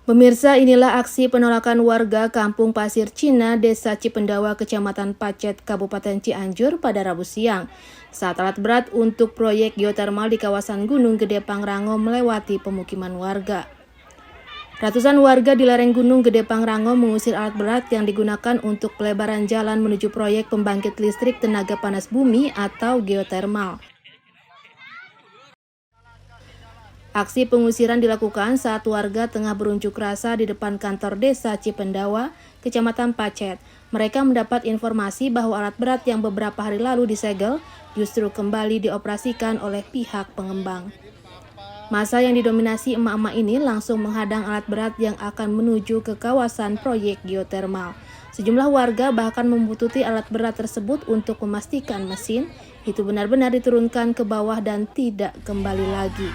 Pemirsa, inilah aksi penolakan warga Kampung Pasir Cina, Desa Cipendawa, Kecamatan Pacet, Kabupaten Cianjur pada Rabu siang. Saat alat berat untuk proyek geotermal di kawasan Gunung Gede Pangrango melewati pemukiman warga. Ratusan warga di lereng Gunung Gede Pangrango mengusir alat berat yang digunakan untuk pelebaran jalan menuju proyek pembangkit listrik tenaga panas bumi atau geotermal. Aksi pengusiran dilakukan saat warga tengah berunjuk rasa di depan kantor Desa Cipendawa, Kecamatan Pacet. Mereka mendapat informasi bahwa alat berat yang beberapa hari lalu disegel justru kembali dioperasikan oleh pihak pengembang. Masa yang didominasi emak-emak ini langsung menghadang alat berat yang akan menuju ke kawasan proyek geotermal. Sejumlah warga bahkan membutuhkan alat berat tersebut untuk memastikan mesin itu benar-benar diturunkan ke bawah dan tidak kembali lagi.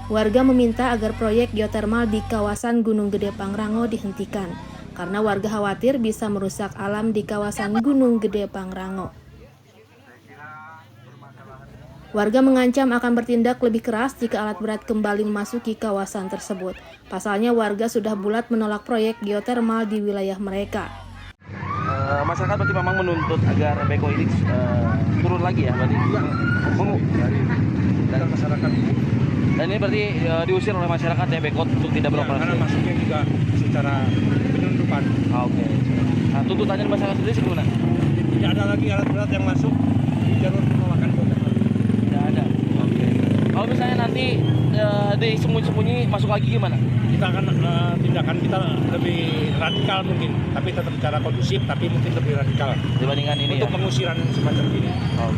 Warga meminta agar proyek geotermal di kawasan Gunung Gede Pangrango dihentikan, karena warga khawatir bisa merusak alam di kawasan Gunung Gede Pangrango. Warga mengancam akan bertindak lebih keras jika alat berat kembali memasuki kawasan tersebut. Pasalnya warga sudah bulat menolak proyek geotermal di wilayah mereka. Masyarakat berarti memang menuntut agar beko ini turun lagi ya, berarti dari masyarakat. Dan ini berarti diusir oleh masyarakat ya, beko untuk tidak beroperasi. Karena masuknya juga secara penuntukan. Oke. Nah, tuntutannya masyarakat sendiri gimana? Tidak ada lagi alat berat yang masuk di jalur penolakan geotermal. Tidak ada. Oke. Kalau misalnya nanti disembunyi-sembunyi masuk lagi gimana? Kita akan tindakan kita lebih radikal mungkin, tapi tetap secara kondusif, tapi mungkin lebih radikal Dibandingkan ini untuk ya? pengusiran semacam ini.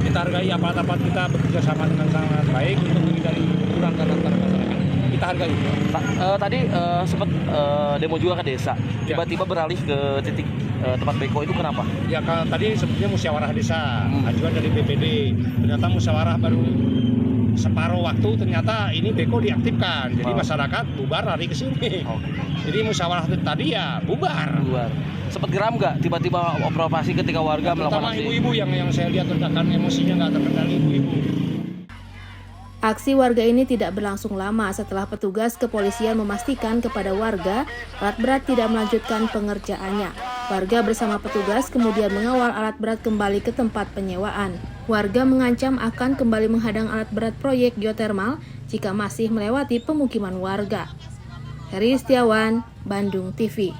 Kita hargai aparat-aparat kita bekerja sama dengan sangat baik untuk menghindari benturan antara masyarakat. Kita hargai. Tadi sempat demo juga ke desa, tiba-tiba beralih ke titik tempat beko itu kenapa? Ya tadi sebetulnya musyawarah desa, ajuan dari BPD. Ternyata musyawarah baru separuh waktu, ternyata ini beko diaktifkan. Jadi masyarakat bubar lari ke sini. Jadi musyawarah tadi ya bubar. Sempat geram nggak tiba-tiba operasi ketika warga melakukan Terutama aksi? ibu-ibu yang saya lihat ledakan emosinya nggak terkendali, ibu-ibu. Aksi warga ini tidak berlangsung lama setelah petugas kepolisian memastikan kepada warga alat berat tidak melanjutkan pengerjaannya. Warga bersama petugas kemudian mengawal alat berat kembali ke tempat penyewaan. Warga mengancam akan kembali menghadang alat berat proyek geotermal jika masih melewati pemukiman warga. Heri Setiawan, Bandung TV.